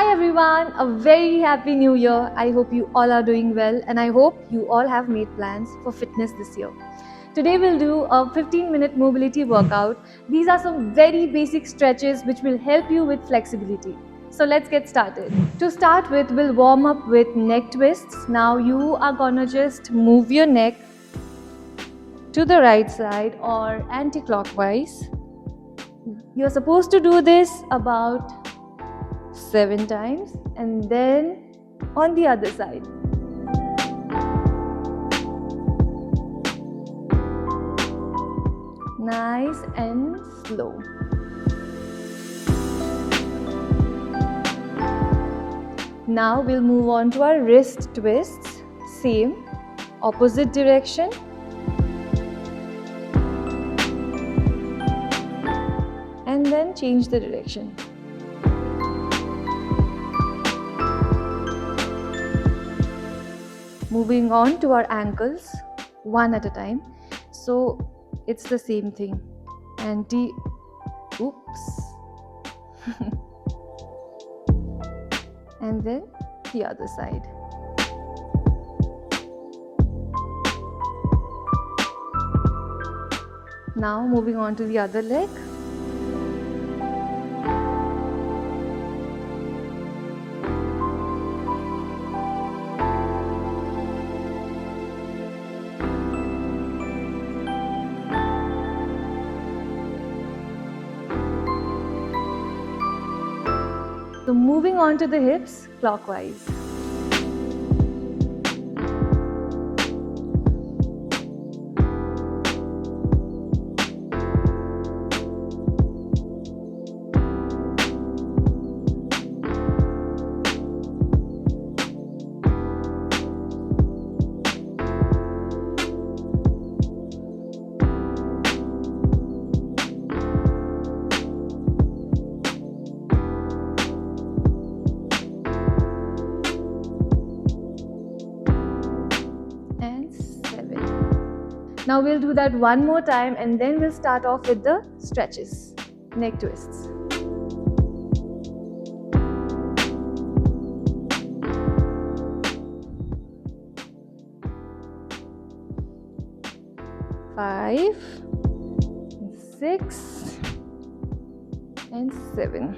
Hi everyone, a very happy new year. I hope you all are doing well and I hope you all have made plans for fitness this year. Today we'll do a 15-minute mobility workout. These are some very basic stretches which will help you with flexibility. So let's get started. To start with, we'll warm up with neck twists. Now you are gonna just move your neck to the right side or anti-clockwise. You're supposed to do this about 7 times and then on the other side. Nice and slow. Now we'll move on to our wrist twists. Same, opposite direction. And then change the direction. Moving on to our ankles, one at a time. So it's the same thing. Oops. And then the other side. Now moving on to the other leg. So moving on to the hips clockwise. Now we'll do that one more time and then we'll start off with the stretches, neck twists. Five, 6, and 7.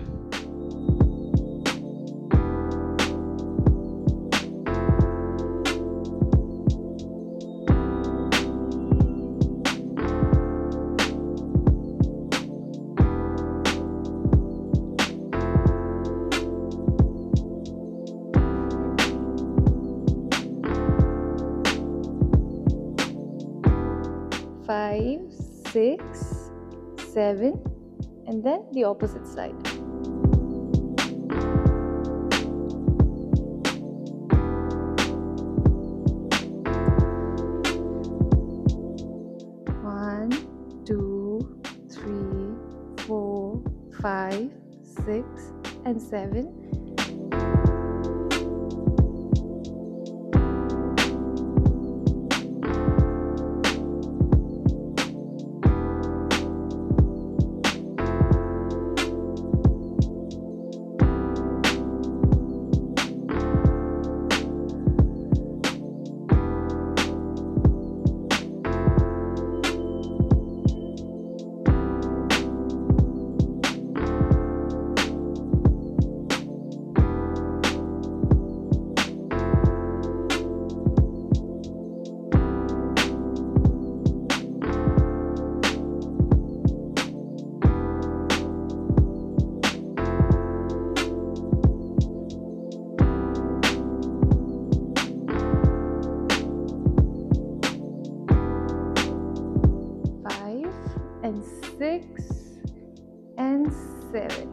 Five, 6, 7, and then the opposite side. One, 2, 3, 4, 5, 6, and 7. And 6 and 7.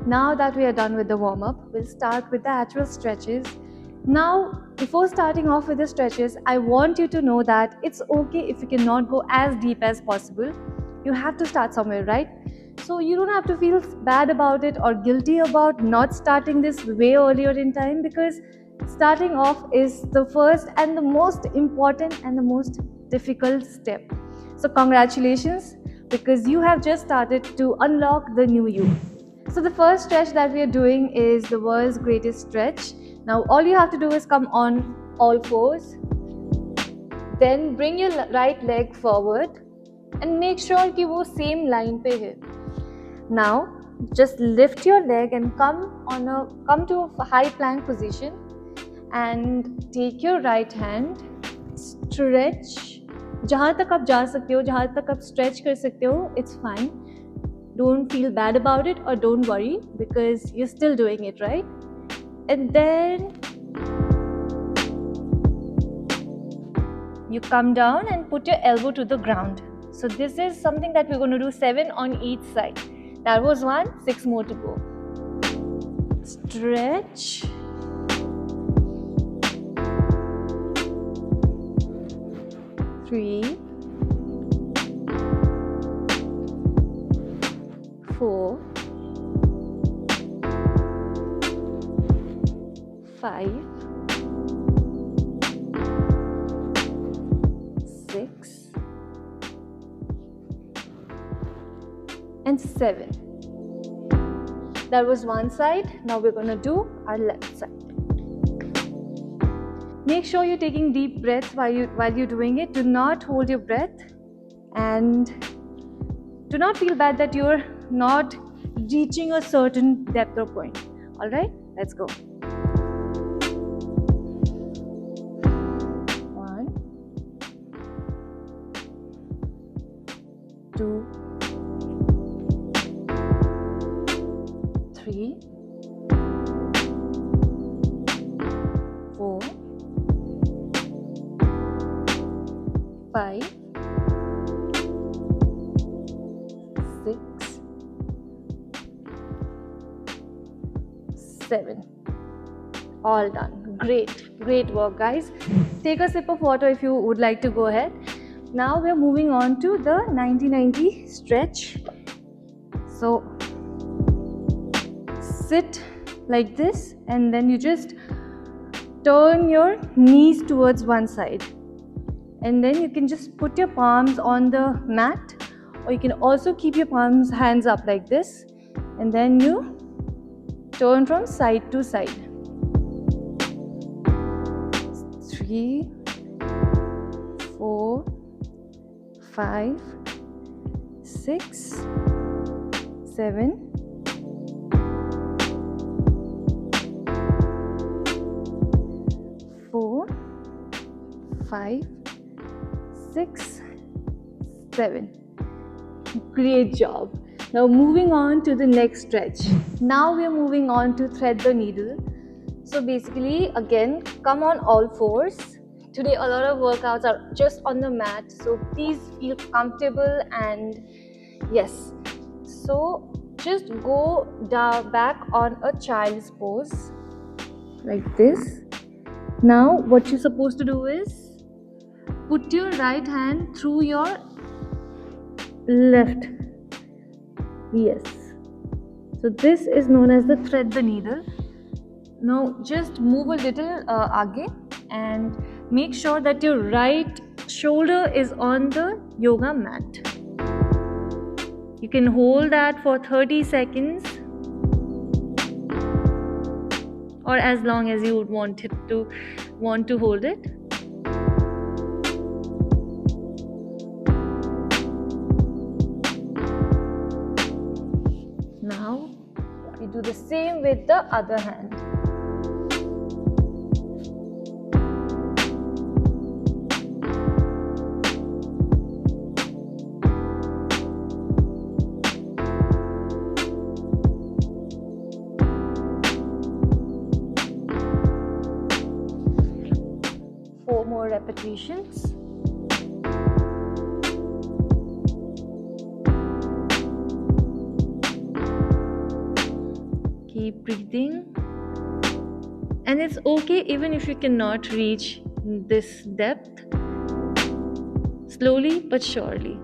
Now that we are done with the warm-up, we'll start with the actual stretches. Now, before starting off with the stretches, I want you to know that it's okay if you cannot go as deep as possible. You have to start somewhere, right? So you don't have to feel bad about it or guilty about not starting this way earlier in time, because starting off is the first and the most important and the most difficult step. So congratulations, because you have just started to unlock the new you. So the first stretch that we are doing is the world's greatest stretch. Now all you have to do is come on all fours. Then bring your right leg forward and make sure कि वो same line पे है. Now just lift your leg and come to a high plank position and take your right hand, stretch. जहाँ तक आप जा सकते हो, जहाँ तक आप stretch कर सकते हो, it's fine. Don't feel bad about it or don't worry because you're still doing it, right? And then you come down and put your elbow to the ground. So this is something that we're going to do 7 on each side. That was 1, 6 more to go. Stretch. Three, 4, 5, 6, and 7. That was one side. Now we're going to do our left side. Make sure you're taking deep breaths while you're doing it. Do not hold your breath and do not feel bad that you're not reaching a certain depth or point. All right, let's go. 1, 2, 3, 4, 5, 6, 7. All done. Great work, guys. Take a sip of water if you would like to go ahead. Now we're moving on to the 90-90 stretch. So sit like this and then you just turn your knees towards one side. And then you can just put your palms on the mat, or you can also keep your hands up like this, and then you turn from side to side. 3, 4, 5, 6, 7, 4, 5, 6, 7. Great job. Now moving on to the next stretch. Now we are moving on to thread the needle. So basically, again, come on all fours. Today a lot of workouts are just on the mat, so please feel comfortable and yes. So just go back on a child's pose like this. Now what you're supposed to do is put your right hand through your left. Yes. So this is known as the thread the needle. Now just move a little aage and make sure that your right shoulder is on the yoga mat. You can hold that for 30 seconds or as long as you would want to hold it. Now we do the same with the other hand. Four more repetitions. Keep breathing. And it's okay even if you cannot reach this depth. Slowly but surely.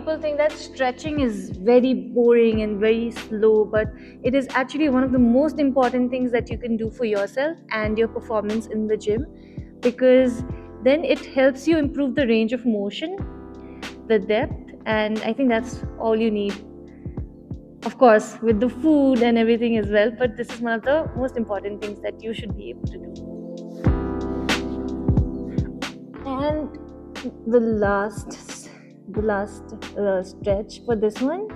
people think that stretching is very boring and very slow, but it is actually one of the most important things that you can do for yourself and your performance in the gym, because then it helps you improve the range of motion, the depth, and I think that's all you need. Of course, with the food and everything as well, but this is one of the most important things that you should be able to do. And the last stretch for this one.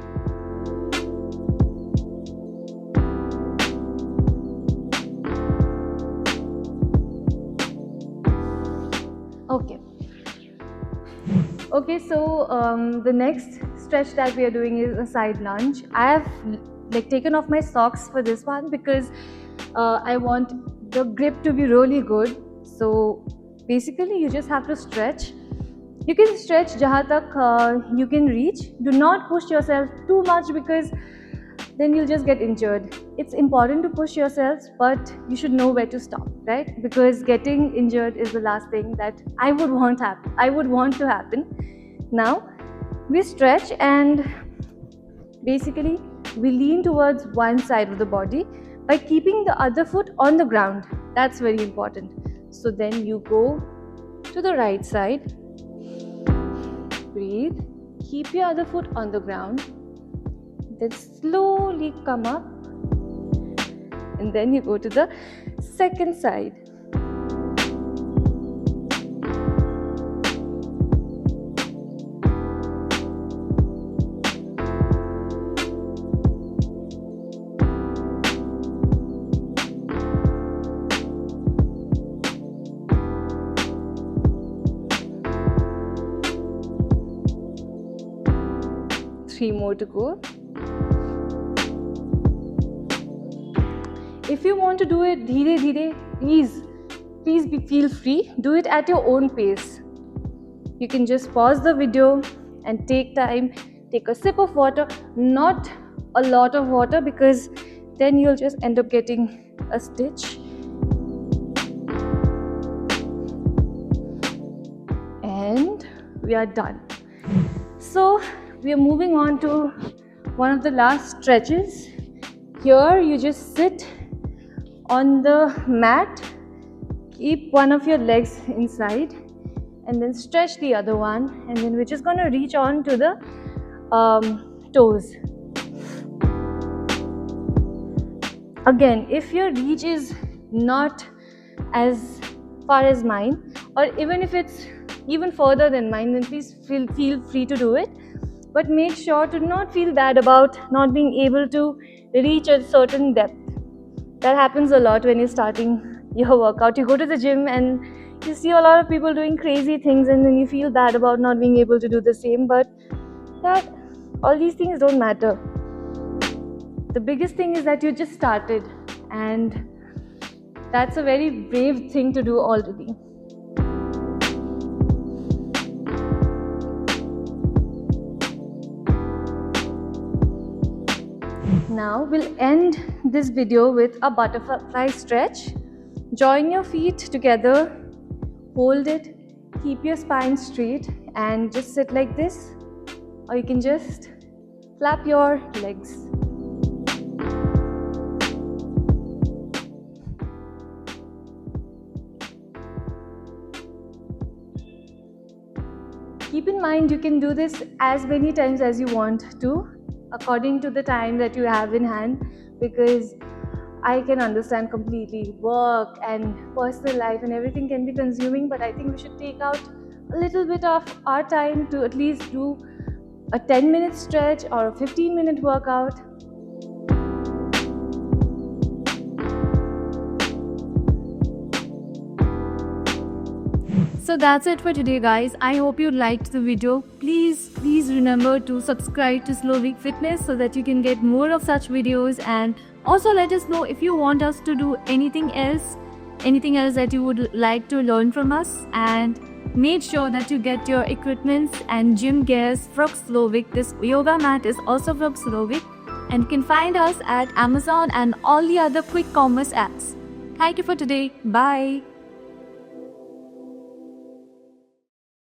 Okay, so the next stretch that we are doing is a side lunge. I have taken off my socks for this one because I want the grip to be really good. So basically you just have to stretch. You can stretch jahan tak you can reach. Do not push yourself too much because then you'll just get injured. It's important to push yourselves, but you should know where to stop, right? Because getting injured is the last thing that I would want to happen. Now we stretch and basically we lean towards one side of the body by keeping the other foot on the ground. That's very important. So then you go to the right side, breathe, keep your other foot on the ground, then slowly come up, and then you go to the second side. Three more to go. If you want to do it dheere dheere, please feel free. Do it at your own pace. You can just pause the video and take time, take a sip of water, not a lot of water because then you'll just end up getting a stitch. And we are done. So we are moving on to one of the last stretches. Here you just sit on the mat, keep one of your legs inside and then stretch the other one, and then we're just going to reach on to the toes. Again, if your reach is not as far as mine, or even if it's even further than mine, then please feel free to do it. But make sure to not feel bad about not being able to reach a certain depth. That happens a lot when you're starting your workout. You go to the gym and you see a lot of people doing crazy things and then you feel bad about not being able to do the same. But all these things don't matter. The biggest thing is that you just started, and that's a very brave thing to do already. Now we'll end this video with a butterfly stretch. Join your feet together, hold it, keep your spine straight and just sit like this, or you can just flap your legs. Keep in mind you can do this as many times as you want to, according to the time that you have in hand, because I can understand completely work and personal life and everything can be consuming, but I think we should take out a little bit of our time to at least do a 10-minute stretch or a 15-minute workout. So that's it for today, guys. I hope you liked the video. Please remember to subscribe to Slovik Fitness so that you can get more of such videos, and also let us know if you want us to do anything else that you would like to learn from us, and make sure that you get your equipments and gym gears from Slovik. This yoga mat is also from Slovik, and you can find us at Amazon and all the other quick commerce apps. Thank you for today. Bye.